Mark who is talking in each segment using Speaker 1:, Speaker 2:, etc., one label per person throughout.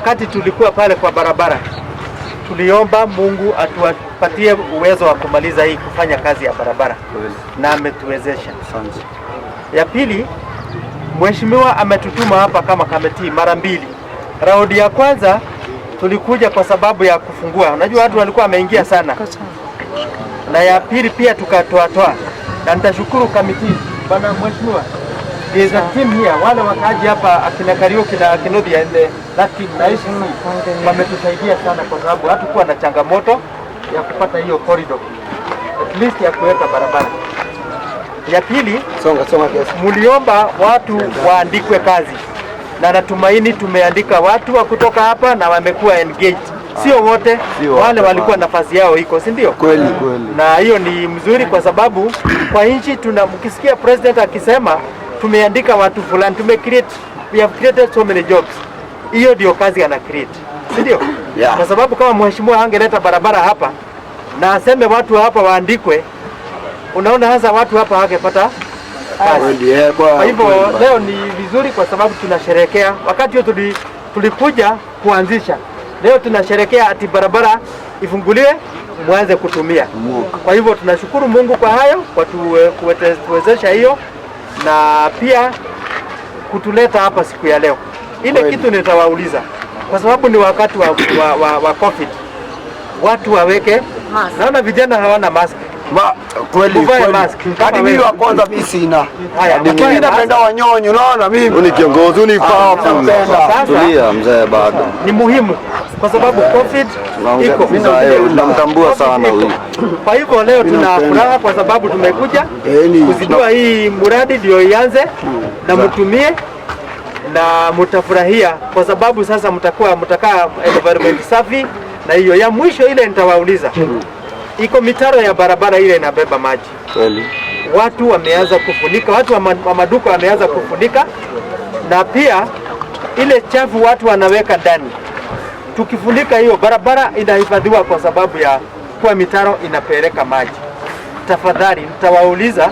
Speaker 1: wakati tulikuwa pale kwa barabara, tuliomba Mungu atupatie uwezo wa kumaliza hii kufanya kazi ya barabara, na ametuwezesha. Ya pili, mheshimiwa ametutuma hapa kama kamati mara mbili. Raundi ya kwanza tulikuja kwa sababu ya kufungua, unajua watu walikuwa wameingia sana, na ya pili pia tukatoa, na nitashukuru kamati bwana mheshimiwa. There's a team here, wale wakaji hapa akina Kariuki na Kinodhia that team na ICC wametusaidia sana, kwa sababu hatukuwa na changamoto ya kupata hiyo corridor at least ya kuweka barabara. Ya pili, muliomba watu waandikwe kazi, na natumaini tumeandika watu wa kutoka hapa na wamekuwa engaged. Sio wote, wale walikuwa nafasi yao iko, si ndio?
Speaker 2: Kweli.
Speaker 1: Na hiyo ni mzuri, kwa sababu kwa nchi mkisikia president akisema tumeandika watu fulani, we have created so many jobs, hiyo ndio kazi ana create, si ndio?
Speaker 2: Yeah.
Speaker 1: Kwa sababu kama mheshimiwa angeleta barabara hapa na aseme watu hapa waandikwe, unaona hasa watu hapa hawangepata kazi. Kwa hivyo leo ni vizuri, kwa sababu tunasherehekea wakati huo tulikuja kuanzisha. Leo tunasherehekea ati barabara ifunguliwe mwanze kutumia. Kwa hivyo tunashukuru Mungu kwa hayo, kwa kuwezesha hiyo, na pia kutuleta hapa siku ya leo. Ile kitu nitawauliza, kwa sababu ni wakati wa COVID, watu waweke mask. Naona vijana hawana mask.
Speaker 2: Kweli. Hadi mimi wa kwanza mimi sina. Lakini mimi napenda wanyonyo, unaona mimi. Ni kiongozi ni powerful. Tulia mzee bado.
Speaker 1: Ni muhimu kwa sababu COVID iko.
Speaker 2: Namtambua sana huyu.
Speaker 1: Kwa hivyo leo tuna furaha kwa sababu tumekuja kuzindua hii mradi ndio ianze, na mtumie na mtafurahia, kwa sababu sasa mtakaa environment safi. Na hiyo ya mwisho ile nitawauliza, iko mitaro ya barabara ile inabeba maji.
Speaker 2: Kweli.
Speaker 1: Watu wameanza kufunika, watu wa maduka wameanza kufunika, na pia ile chafu watu wanaweka ndani. Tukifunika hiyo barabara inahifadhiwa kwa sababu ya kuwa mitaro inapeleka maji. Tafadhali nitawauliza,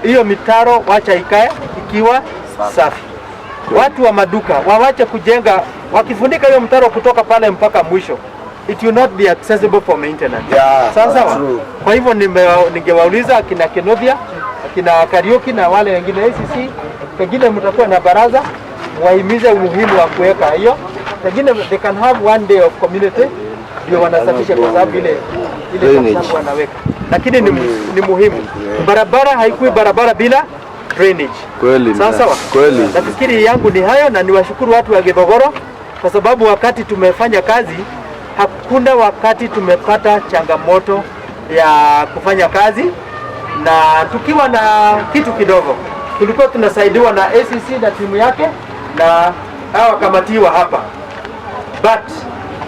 Speaker 1: hiyo mitaro wacha ikae ikiwa safi. Watu wa maduka wawache kujenga, wakifunika hiyo mtaro kutoka pale mpaka mwisho, it will not be accessible for maintenance. Sawa. Kwa hivyo ningewauliza akina Kinodhia, akina Kariuki na wale wengine ICC, pengine mtakuwa na baraza, wahimize umuhimu wa kuweka hiyo. Pengine they can have one day of community, ndio wanasafisha, kwa sababu ile sababu wanaweka. Lakini ni muhimu. Barabara haikui barabara bila drainage.
Speaker 2: Kweli.
Speaker 1: Sawa.
Speaker 2: Kweli.
Speaker 1: Nafikiri yangu ni hayo, na niwashukuru watu wa Githogoro kwa sababu wakati tumefanya kazi, hakuna wakati tumepata changamoto ya kufanya kazi, na tukiwa na kitu kidogo tulikuwa tunasaidiwa na ACC na timu yake na hawa kamatiwa hapa, but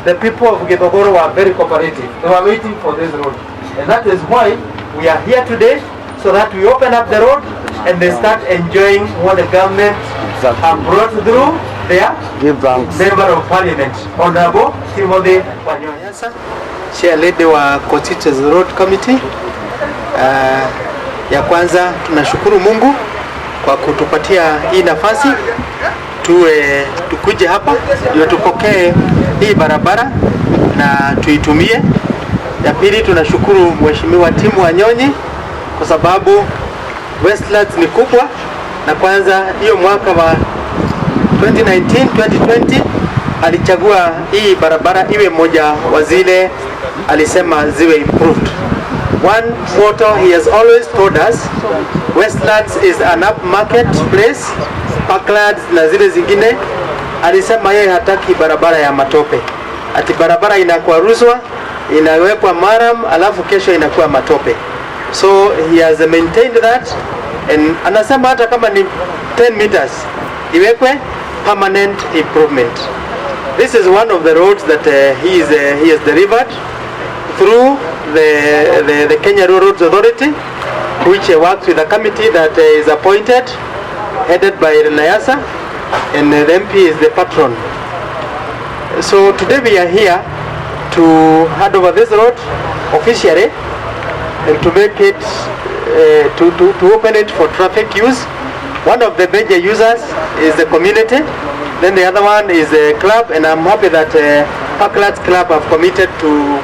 Speaker 1: the people of Githogoro were very cooperative. They were waiting for this road, and that is why we are here today, so that we open up the road and they start enjoying what the government have brought through their member of parliament, Honorable Timothy Wanyonyasa, chair lady wa Constituency Road Committee. Ya kwanza tunashukuru Mungu kwa kutupatia hii nafasi tukuje hapa ndio tupokee hii barabara na tuitumie. Ya pili tunashukuru Mheshimiwa Timu Wanyonyi kwa sababu Westlands ni kubwa, na kwanza hiyo mwaka wa 2019-2020 alichagua hii barabara iwe moja wa zile alisema ziwe improved. One motto he has always told us, Westlands is an upmarket place. Parklands na zile zingine alisema yeye hataki barabara ya matope, ati barabara inakuwa ruswa, inawekwa maram, alafu kesho inakuwa matope. So he has maintained that, and anasema hata kama ni 10 meters iwekwe permanent improvement. This is one of the roads that he has delivered through the Kenya Roads Authority, which works with a committee that is appointed, headed by Nayasa, and the MP is the patron. So today we are here to hand over this road officially and to make it to open it for traffic use. One of the major users is the community, Then the other one is a club, and I'm happy that Parklands Club have committed to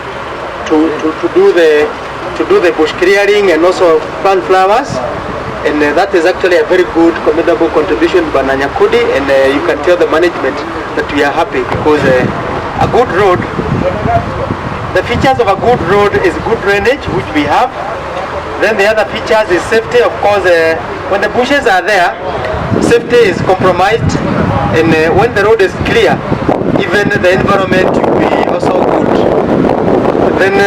Speaker 1: do the bush clearing and also plant flowers, and that is actually a very good commendable contribution by Nanyakudi, and you can tell the management that we are happy because a good road, the features of a good road is good drainage, which we have. Then the other features is safety. Of course, when the bushes are there, safety is compromised, and when the road is clear, even the environment will be also good. Then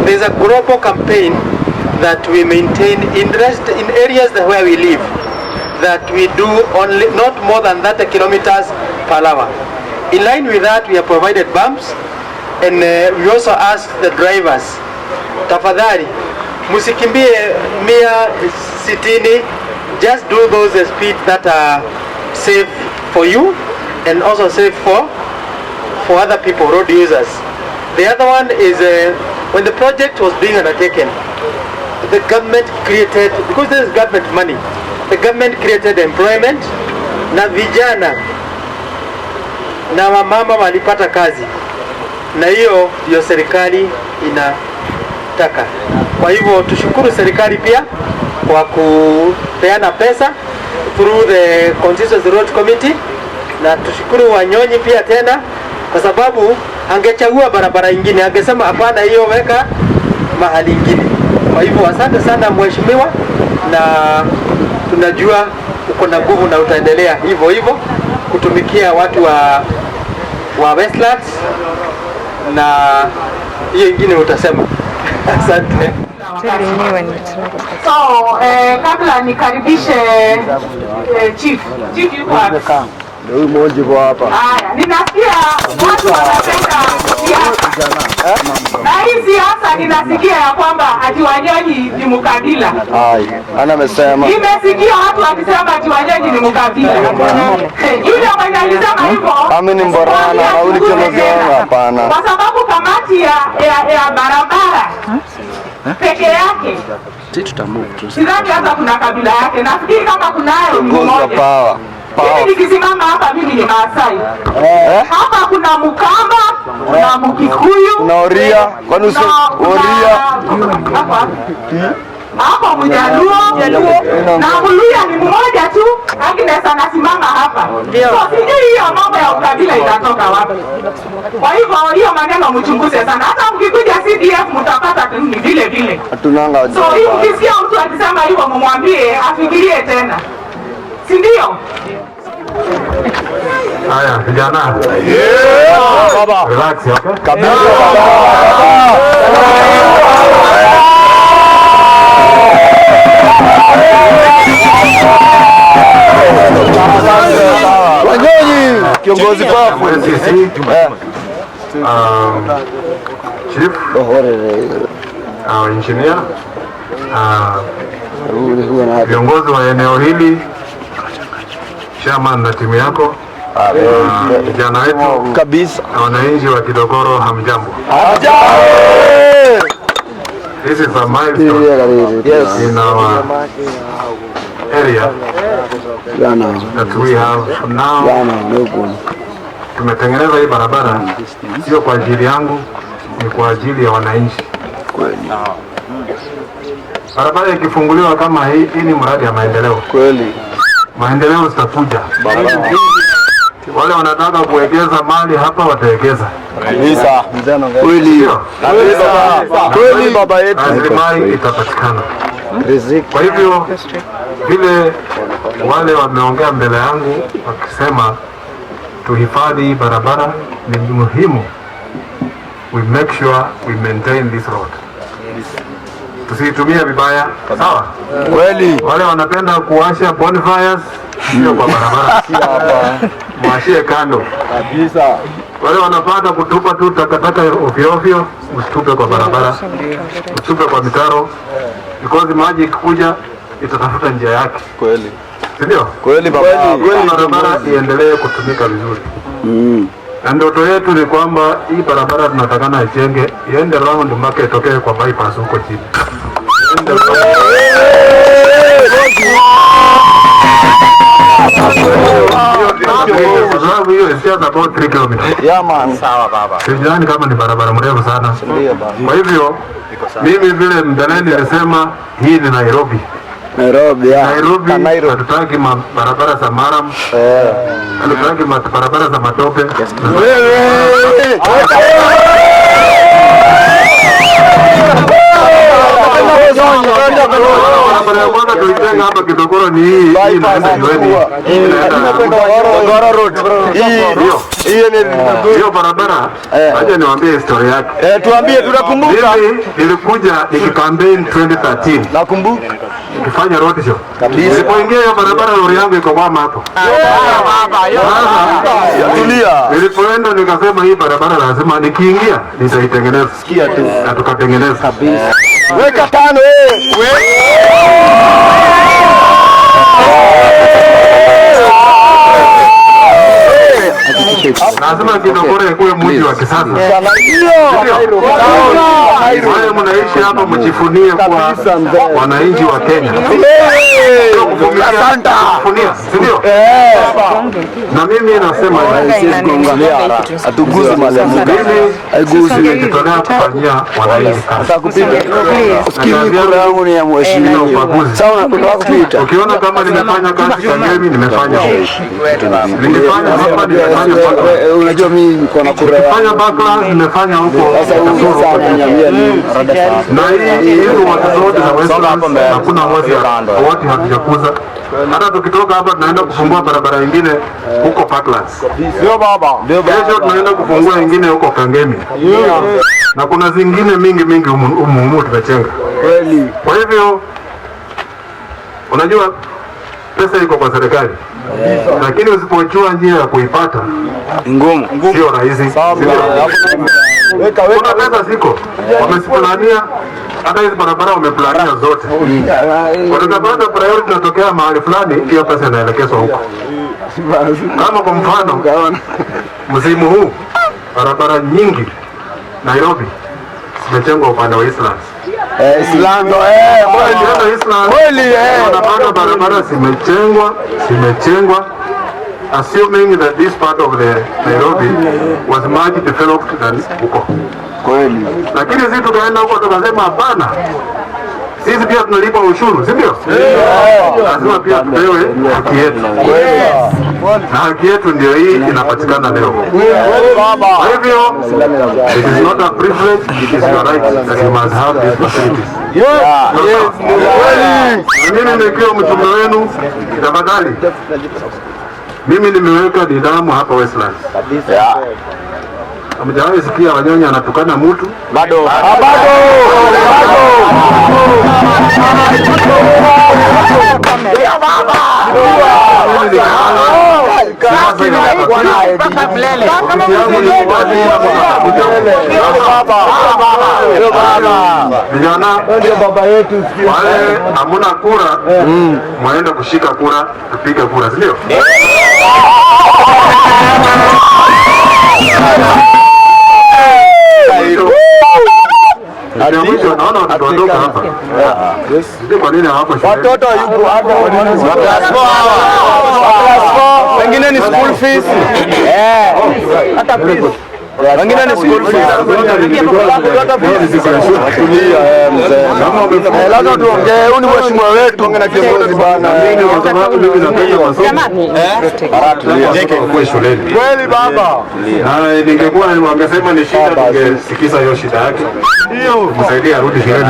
Speaker 1: there's a global campaign that we maintain interest in areas where we live, that we do only not more than 30 kilometers per hour. In line with that, we have provided bumps, and we also ask the drivers, tafadhali musikimbie 160, just do those speeds that are safe for you and also safe for other people, road users. The other one is when the project was being undertaken, the government created, because there is government money, the government created employment, na vijana na wamama walipata kazi, na hiyo ndio serikali inataka. Kwa hivyo tushukuru serikali pia kwa kupeana pesa through the Constituency Road Committee, na tushukuru Wanyonyi pia tena, kwa sababu angechagua barabara nyingine, angesema hapana, hiyo weka mahali ingine. Kwa hivyo asante sana mheshimiwa, na tunajua uko na nguvu na utaendelea hivyo hivyo kutumikia watu wa Westlands, na hiyo ingine utasema. Asante.
Speaker 3: So, kabla nikaribishe chief yuko hapa.
Speaker 2: Ndio mmoja kwa hapa.
Speaker 3: Haya, ninasikia watu wanapenda siasa. Na hii siasa ninasikia ya kwamba ati Wanyonyi ni mkabila.
Speaker 2: Hai, ana amesema.
Speaker 3: Nimesikia watu wakisema ati Wanyonyi ni mkabila. Yule mwenye alisema hivyo.
Speaker 2: Mimi ni Mborana na ulichomzona hapana.
Speaker 3: Kwa sababu kamati ya barabara peke yake. Sidhani hata kuna kabila yake. Nafikiri kama kunayo ni mmoja. Mimi nikisimama hapa mimi ni Maasai. Hapa kuna Mkamba, kuna Mkikuyu,
Speaker 2: kuna Oria, kwani usi Oria.
Speaker 3: Hapa Mjaluo, na Mluya ni mmoja tu, Agnes anasimama hapa. So sijui hiyo mambo ya ukabila inatoka wapi. Kwa hivyo hiyo maneno mchunguze sana. Hata mkikuja CDF mtapata ni vile vile.
Speaker 2: Hatunanga.
Speaker 3: So hii ukisikia mtu akisema hivyo mumwambie afikirie tena. Si ndio?
Speaker 4: Haya, vijana.
Speaker 2: Baba.
Speaker 4: Relax, okay?
Speaker 2: Kabisa. Wanyonyi, kiongozi pafu.
Speaker 4: Chief, engineer, viongozi wa eneo hili, chairman na timu yako, vijana wetu
Speaker 2: kabisa,
Speaker 4: na wananchi wa Kidogoro, hamjambo. This is a milestone in our area that we have now. Tumetengeneza hii barabara sio kwa ajili yangu, ni kwa ajili ya wananchi. Barabara ikifunguliwa kama hii ni mradi ya maendeleo.
Speaker 2: Kweli.
Speaker 4: Maendeleo zitakuja. Wale wanataka kuwekeza mali hapa watawekeza.
Speaker 2: Kabisa. Kweli. Kweli baba yetu.
Speaker 4: Rasilimali itapatikana. Kwa hivyo vile wale wameongea mbele yangu wakisema tuhifadhi barabara, ni muhimu we make sure we maintain this road. Tusitumie vibaya, sawa?
Speaker 2: Kweli.
Speaker 4: Wale wanapenda kuwasha bonfires sio kwa barabara. Mwashie kando.
Speaker 2: Kabisa.
Speaker 4: Wale wanapata kutupa tu takataka ovyo ovyo, usitupe kwa barabara. Usitupe kwa mitaro. Because maji ikikuja itatafuta njia yake.
Speaker 2: Kweli.
Speaker 4: Ndio?
Speaker 2: Kweli baba.
Speaker 4: Kweli barabara iendelee kutumika vizuri. Na ndoto yetu ni kwamba hii barabara tunatakana ijenge iende round mpaka itokee kwa bypass huko chini. Ndio, it's just about 3 kilometers.
Speaker 2: Yeah man. Sawa baba.
Speaker 4: Sijani kama ni barabara mrefu sana.
Speaker 2: Ndio baba.
Speaker 4: Kwa hivyo mimi vile mbeleni nilisema hii ni Nairobi.
Speaker 2: Nairobi ya.
Speaker 4: Nairobi. Hatutaki barabara za maram. Hatutaki barabara za matope. Barabara ya kwanza tulitenga hapa Kitokoro ni hii inaenda Iweni. Hiyo barabara, acha niwaambie historia yake.
Speaker 2: Tuambie, tunakumbuka.
Speaker 4: Mimi nilikuja nikikampaign 2013.
Speaker 2: Nakumbuka.
Speaker 4: Nikifanya road show. Nilipoingia hiyo barabara lori yangu iko kwama hapo.
Speaker 2: Tulia.
Speaker 4: Nilipoenda nikasema hii barabara lazima nikiingia nitaitengeneza.
Speaker 2: Sikia tu.
Speaker 4: Na tukatengeneza kabisa.
Speaker 2: Weka tano
Speaker 4: lazima Kitokoro ikuwe mji wa kisasa. Wale mnaishi hapa mjifunie kwa wananchi wa Kenya. Sindio? Na mimi nasema
Speaker 2: atuguzi mali ya Mungu.
Speaker 4: Haiguzi nikitolea kufanyia wananchi kazi.
Speaker 2: Kura yangu ni ya mheshimiwa. Sawa unataka kupita.
Speaker 4: Ukiona kama nimefanya kazi Kangemi nimefanya. Nimefanya hapa nimefanya hapa.
Speaker 2: Unajua mimi niko na kura yangu.
Speaker 4: Nimefanya backlash nimefanya huko. Na hii watu wote na Westlands hakuna wote hatujakuza. Hata tukitoka hapa tunaenda kufungua barabara nyingine huko Parklands.
Speaker 2: Ndio baba.
Speaker 4: Kesho tunaenda kufungua nyingine huko Kangemi. Na kuna zingine mingi humu tumechenga.
Speaker 2: Kweli.
Speaker 4: Kwa hivyo unajua pesa iko kwa serikali. Lakini usipochua njia ya kuipata
Speaker 2: ngumu.
Speaker 4: Sio rahisi. Kuna pesa ziko. Wamesipulania hata hizi barabara wameplania zote. Watapata priority inatokea mahali fulani, hiyo pesa inaelekezwa huko. Kama kwa mfano msimu huu barabara nyingi Nairobi zimejengwa upande wa Eastlands. Kweli wanapata barabara zimejengwa assuming that this part of the Nairobi was much developed than huko.
Speaker 2: Kweli.
Speaker 4: Lakini sisi tukaenda huko tukasema hapana. Sisi pia tunalipa ushuru, si ndio? Lazima pia tupewe haki yetu. Na haki yetu ndio hii inapatikana leo. Kwa hivyo, it is not a privilege, it is your right that you must have these facilities. Mimi nimekiwa mchumba wenu, tafadhali. Mimi nimeweka nidhamu hapa Westlands. Hamjawahi sikia Wanyonyi anatukana mtu?
Speaker 2: Bado.
Speaker 4: Vijana wale hamuna kura, mwaenda kushika kura, tupige kura, si ndio? Ndio mwisho naona watoto wadogo hapa. Sisi kwa nini hawako shule?
Speaker 2: Watoto yuko hapa. Wengine ni school fees. Hata fees. Wengine ni school fees. Lazima tuongee, huyu ni mheshimiwa wetu, ongea na kiongozi bana. Kweli baba.
Speaker 4: Ningekuwa wangesema ni shida tungesikiza hiyo shida yake. Ndio, msaidia arudi shuleni.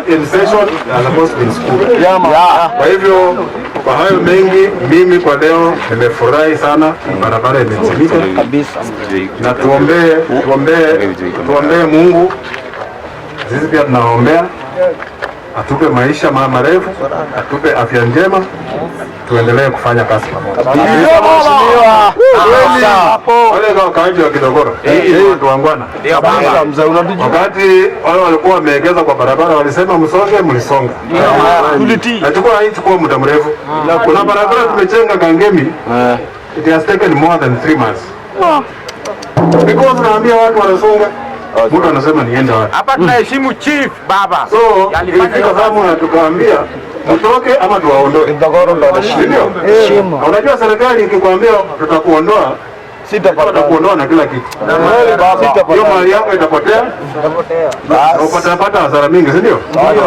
Speaker 4: In session as opposed to in school. Kwa hivyo kwa hayo mengi, mimi kwa leo nimefurahi sana, barabara imetimika kabisa. Na tuombee Mungu. Sisi pia tunaombea atupe maisha marefu, atupe afya njema, tuendelee kufanya kazi pamoja. Wale wakaaji wa Kitokoro, watu wangwana. Wakati wale walikuwa wameegeza kwa barabara walisema msonge, mlisonga. Nachukua hii chukua muda mrefu. Kuna barabara tumechenga Kangemi, it has taken more than 3 months. Because naambia watu wanasonga. mtu anasema niende wapi?
Speaker 5: Hapa tunaheshimu chief baba.
Speaker 4: So ilifika zamu na tukaambia mtoke ama tuwaondoe. Ndio. Unajua serikali ikikwambia tutakuondoa, sitakuondoa na kila kitu. Hiyo mali yako itapotea. Na upata hasara mingi, si ndio?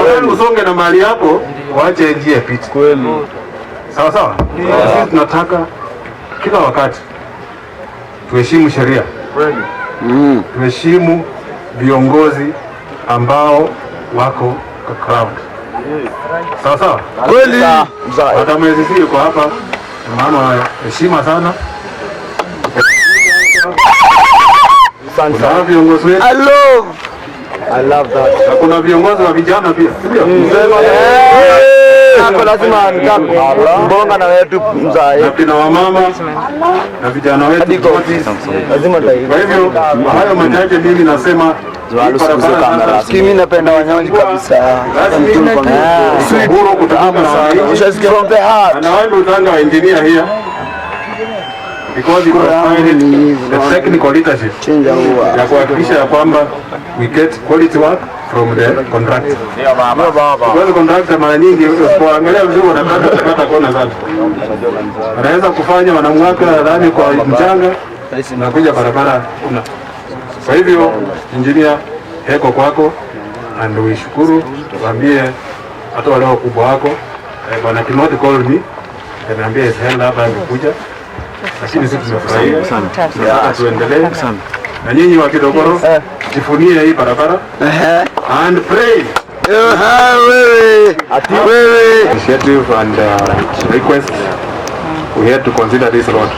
Speaker 4: Wewe usonge na mali yako, waache njia pite. Kweli. Sawa sawa? Sisi tunataka kila wakati tuheshimu sheria. Kweli. Tuheshimu viongozi ambao wako kwa crowd. Sawa sawa?
Speaker 2: Kweli.
Speaker 4: Hata mwezi sisi yuko hapa, maana heshima sana. Kuna viongozi wetu.
Speaker 2: I love that.
Speaker 4: Na kuna viongozi wa vijana pia. Ndio.
Speaker 2: Hapo lazima mbonga na wetu mzee.
Speaker 4: Na kina wamama na vijana wetu.
Speaker 2: Lazima taifa.
Speaker 4: Kwa hivyo hayo machache mimi nasema
Speaker 2: mimi napenda wanyonyi kabisa.
Speaker 4: Bora kutoka
Speaker 2: from the heart.
Speaker 4: na wale utanga engineer here because you provide the technical leadership ya kuhakikisha ya kwamba we get quality work from the contractor. Kwa contractor mara nyingi usipoangalia vizuri unapata kona zake. Anaweza kufanya wanamwaka ndani kwa mchanga na kuja barabara una. Kwa hivyo engineer heko kwako and uishukuru, tuambie hata wale wakubwa wako bwana Timothy called me ananiambia is held up amekuja, lakini sisi tumefurahia sana, tuendelee na nyinyi wa Kidogoro jifunie hii barabara and pray wewe initiative and request we had to consider this road.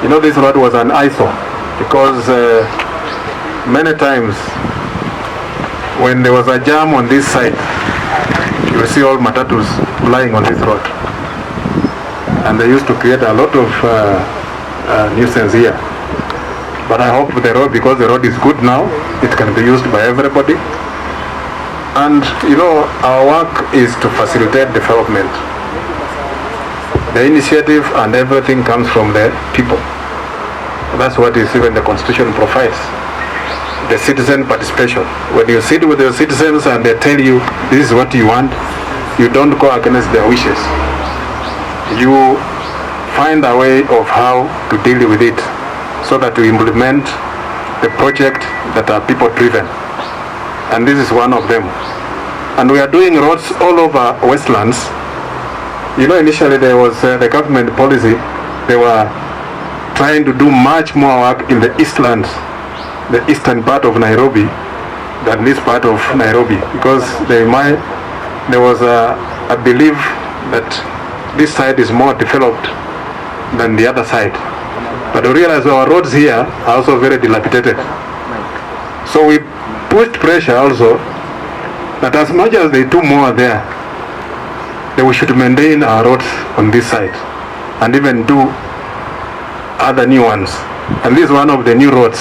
Speaker 4: You know, this road was an eyesore because many times when there was a jam on this side, you will see all matatus lying on this road, and they used to create a lot of nuisance here. But I hope the road, because the road is good now, it can be used by everybody. And you know, our work is to facilitate development. The initiative and everything comes from the people. That's what is even the Constitution provides. The citizen participation. When you sit with your citizens and they tell you this is what you want, you don't go against their wishes. You find a way of how to deal with it so that we implement the project that are people driven. And this is one of them. And we are doing roads all over Westlands. You know, initially there was the government policy. They were trying to do much more work in the Eastlands, the eastern part of Nairobi, than this part of Nairobi, because there was a belief that this side is more developed than the other side. But we realize our roads here are also very dilapidated. So we pushed pressure also that as much as they do more there, that we should maintain our roads on this side and even do other new ones. And this is one of the new roads.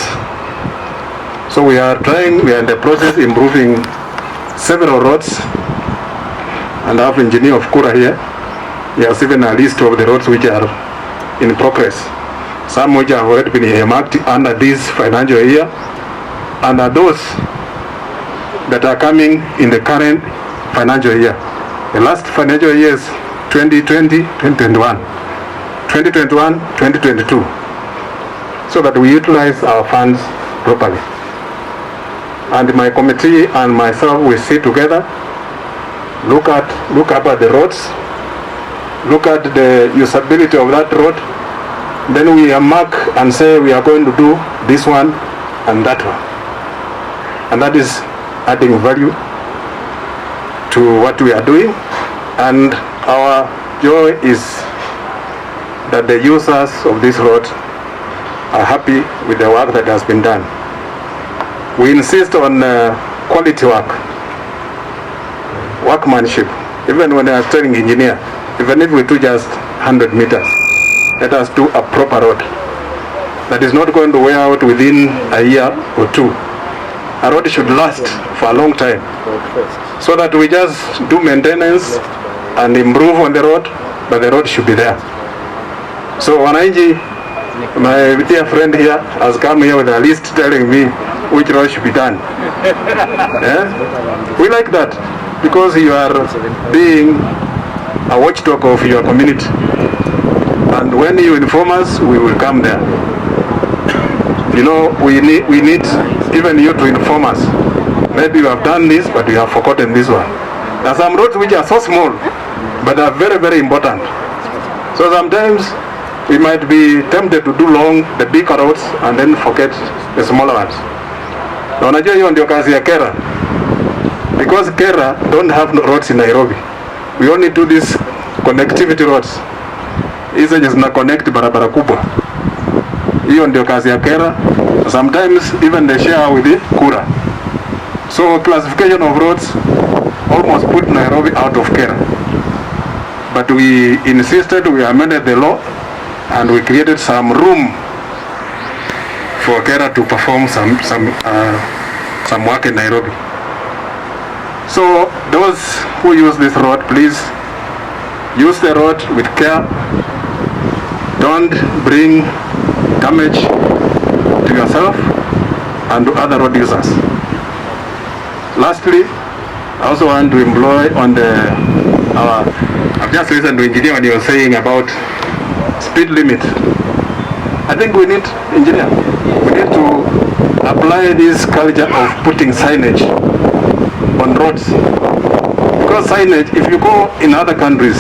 Speaker 4: So we are in the process improving several roads, and I have engineer of Kura here. He has given a list of the roads which are in progress. Some which have already been earmarked under this financial year, and are those that are coming in the current financial year. The last financial year is 2020, 2021, 2021, 2022, so that we utilize our funds properly. And my committee and myself will sit together, look up at the roads, look at the usability of that road, then we mark and say we are going to do this one and that one. And that is adding value to what we are doing, and our joy is that the users of this road are happy with the work that has been done. We insist on quality workmanship. Even when I was telling engineer, even if we do just 100 meters, let us do a proper road that is not going to wear out within a year or two. A road should last for a long time, so that we just do maintenance and improve on the road, but the road should be there. So wananchi, My dear friend here has come here with a list telling me which road should be done. We like that because you are being a watchdog of your community. And when you inform us, we will come there. You know, we need even you to inform us. Maybe you have done this, but you have forgotten this one. There are some roads which are so small, but are very, very important. So sometimes we might be tempted to do the bigger roads and then forget the smaller ones. Na unajua hiyo ndio kazi ya KERA. Because KERA don't have roads in Nairobi. We only do these connectivity roads. Hizo zina connect barabara kubwa. Hiyo ndio kazi ya KERA. Sometimes even they share with the KURA. So classification of roads almost put Nairobi out of KERA. But we insisted, we amended the law, and we created some room for KERA to perform some work in Nairobi. So those who use this road, please use the road with care. Don't bring damage to yourself and to other road users. Lastly, I also want to employ on I've just listened to engineer when he was saying about speed limit. I think we need, engineer, we need to apply this culture of putting signage on roads. Because signage, if you go in other countries,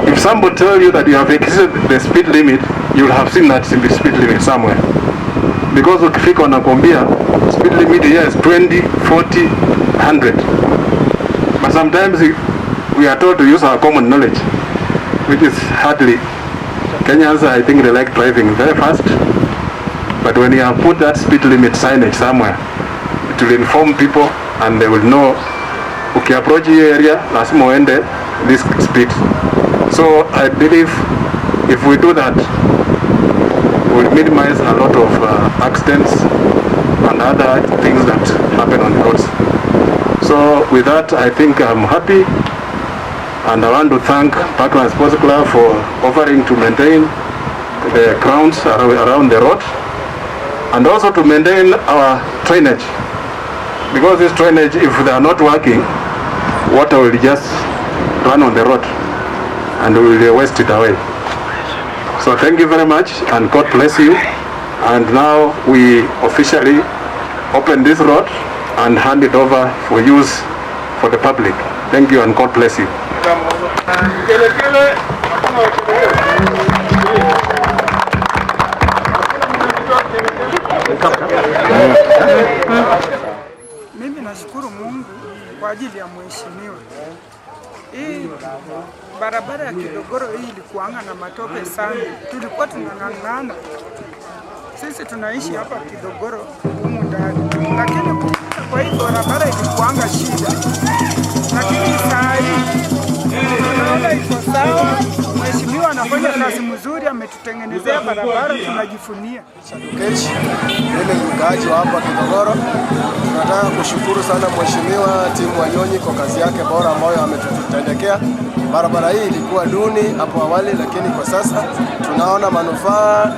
Speaker 4: if somebody tells you that you have exceeded the speed limit, you'll have seen that speed limit somewhere. Because ukifika wanakwambia speed limit here is 20, 40, 100. But sometimes we are told to use our common knowledge, which is hardly. Kenyans, I think they like driving very fast. But when you have put that speed limit signage somewhere, it will inform people and they will know, ukiapproach the area, lazima uende this speed. So I believe if we do that, we'll minimize a lot of accidents and other things that happen on the roads. So with that, I think I'm happy, and I want to thank Parkland Sports Club for offering to maintain the grounds around the road, and also to maintain our drainage. Because this drainage, if they are not working, water will just run on the road and we will waste it away. So thank you very much, and God bless you. And now we officially open this road and hand it over for use for the public. Thank you, and God bless you.
Speaker 6: Mimi nashukuru Mungu kwa ajili ya mheshimiwa. Hii barabara ya Kidogoro hii ilikuanga na matope sana. Tulikuwa tunang'ang'ana. Sisi tunaishi hapa Kidogoro humu ndani. Lakini kwa hii barabara ilikuanga shida. Lakini saa hii tunaona iko sawa. Mheshimiwa anafanya kazi mzuri, ametutengenezea barabara, tunajifunia.
Speaker 2: Sadukeshi, mimi ni mkaaji wa hapa Kidogoro. Tunataka kushukuru sana Mheshimiwa Timu Wanyonyi kwa kazi yake bora ambayo ametutendekea. Barabara hii ilikuwa duni hapo awali, lakini kwa sasa tunaona manufaa.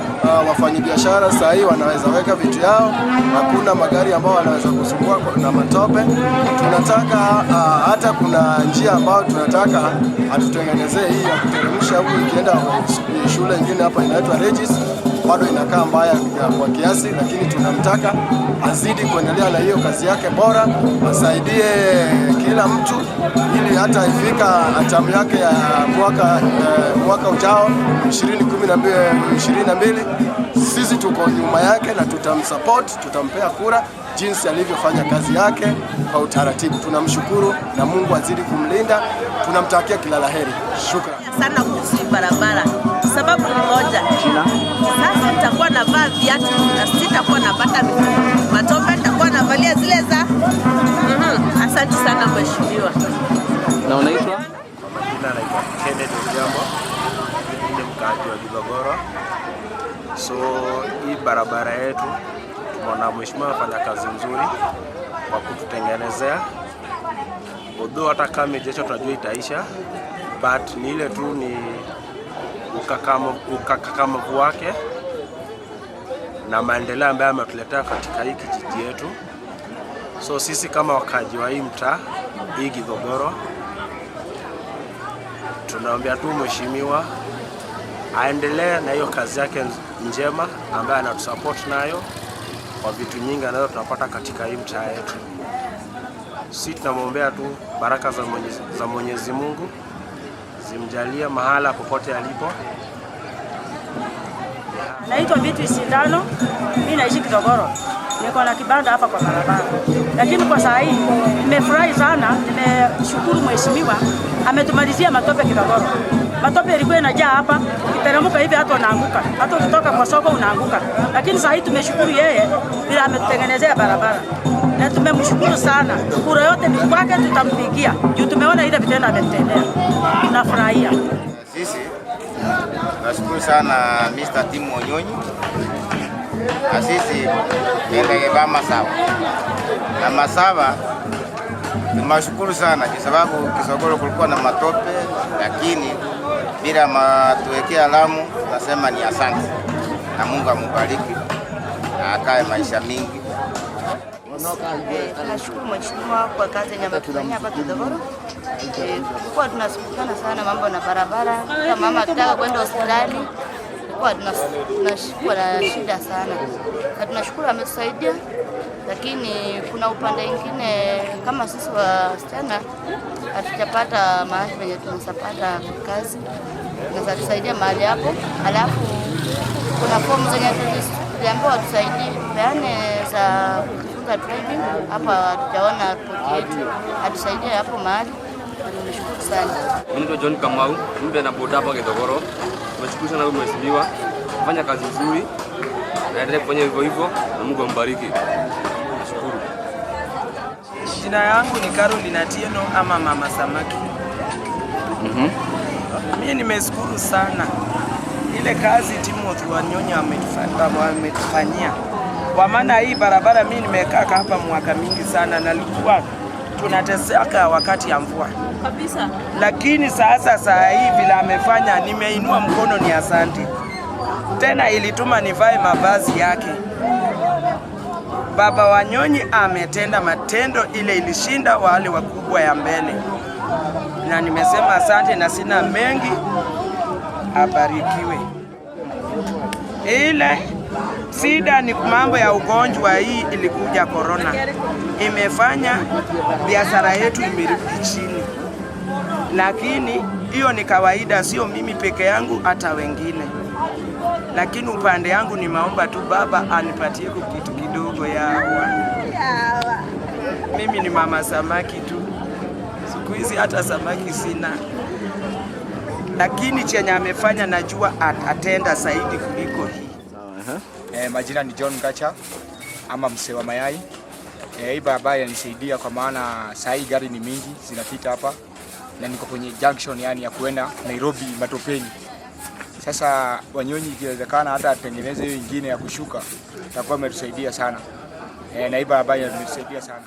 Speaker 2: Wafanyabiashara sasa hii wanaweza weka vitu yao, hakuna magari ambao wanaweza kusumbua na matope. Tunataka hata kuna njia ambayo tunataka atutengenezee hii ya kuteremsha huko ikienda shule nyingine hapa inaitwa Regis. Bado inakaa mbaya kwa kiasi, lakini tunamtaka azidi kuendelea na hiyo kazi yake bora, asaidie kila mtu ili hata ifika atamu yake ya mwaka ujao 2022 sisi tuko nyuma yake na tutamsupport, tutampea kura jinsi alivyofanya kazi yake kwa utaratibu. Tunamshukuru na Mungu azidi kumlinda, tunamtakia kila laheri. Shukrani
Speaker 7: sana kuhusu barabara. Sababu ni moja. Sasa nitakuwa navaa viatu na sitakuwa napata matope, nitakuwa navalia zile za. Asante sana mheshimiwa.
Speaker 8: Na unaitwa?
Speaker 9: Jina naitwa Kennedy Odhiambo. Ni mkaaji wa Kidogoro. So hii barabara yetu tumeona mheshimiwa afanya kazi nzuri kwa kututengenezea. Although hata kama jesho tunajua itaisha, but ni ile tu ni ukakamavu wake na maendeleo ambayo ametuletea katika hii kijiji yetu. So sisi kama wakaji wa hii mtaa hii Githogoro tunaombea tu mheshimiwa aendelee na hiyo kazi yake njema ambayo anatusupport nayo kwa vitu nyingi anazo tunapata katika hii mtaa yetu. Sisi tunamwombea tu baraka za Mwenyezi Mungu zimjalie mahala popote alipo.
Speaker 8: Naitwa Bitu Sindano, mimi naishi Githogoro. Niko na kibanda hapa kwa barabara. Lakini kwa saa hii nimefurahi sana, nimeshukuru mheshimiwa ametumalizia matope Githogoro. Matope ilikuwa inajaa hapa, ukiteremka hivi hata unaanguka. Hata ukitoka kwa soko unaanguka. Lakini saa hii tumeshukuru yeye bila ametutengenezea barabara. Na tumemshukuru sana. Kura yote ni kwake tutampigia. Juu tumeona ile vitendo ametendea. Tunafurahia.
Speaker 10: Sisi nashukuru sana Mr. Tim Wanyonyi. Na sisi tunaendelea Masaba. Na Masaba tunashukuru sana kwa sababu Githogoro kulikuwa na matope, lakini bila matuwekea alamu nasema ni asante. Na Mungu amubariki na akae maisha mingi.
Speaker 11: Tunashukuru mheshimiwa kwa kazi yenye ametufanyia hapa Githogoro. Tulikuwa tunasumbuana sana mambo na barabara. Kama mama akitaka kwenda hospitali tulikuwa tunashikwa na shida sana. Na tunashukuru ametusaidia, lakini kuna upande mwingine kama sisi wasichana hatujapata mahali penye tunasapata kazi. Tunaweza tusaidia mahali hapo. Alafu kuna fomu zenye tuliambiwa tusaidie peane za driving hapa, hatujaona ripoti yetu, atusaidie hapo mahali. Tunashukuru sana.
Speaker 12: Mimi John Kamau, mimi na boda hapa Githogoro. Tunashukuru sana mheshimiwa, fanya kazi nzuri na endelee kufanya hivyo hivyo na Mungu ambariki. Nashukuru.
Speaker 13: Jina yangu ni Caroline Atieno ama Mama Samaki. Mimi nimeshukuru sana ile kazi Timothy Wanyonyi ametufanyia. Kwa maana hii barabara mimi nimekaa hapa mwaka mingi sana na nilikuwa tunateseka wakati ya mvua kabisa. Lakini sasa saa hii vile amefanya nimeinua mkono ni asante. Tena ilituma nivae mavazi yake. Baba Wanyonyi ametenda matendo ile ilishinda wale wakubwa ya mbele. Na nimesema asante na sina mengi, abarikiwe. Ile shida ni mambo ya ugonjwa hii ilikuja corona. Imefanya biashara yetu imerudi chini. Lakini hiyo ni kawaida, sio mimi peke yangu, hata wengine. Lakini upande yangu ni maomba tu Baba anipatie kitu kidogo yawa. Mimi ni mama samaki tu. Siku hizi hata samaki sina. Lakini chenye amefanya najua atenda zaidi kuliko hii.
Speaker 14: Majina ni John Gacha ama mzee wa mayai. Hii barabara inanisaidia kwa maana saa hii gari ni mingi zinapita hapa na niko kwenye junction yani ya kuenda Nairobi Matopeni. Sasa Wanyonyi ikiwezekana hata atengeneze hiyo nyingine ya kushuka, itakuwa imetusaidia sana. Na hii barabara inatusaidia sana.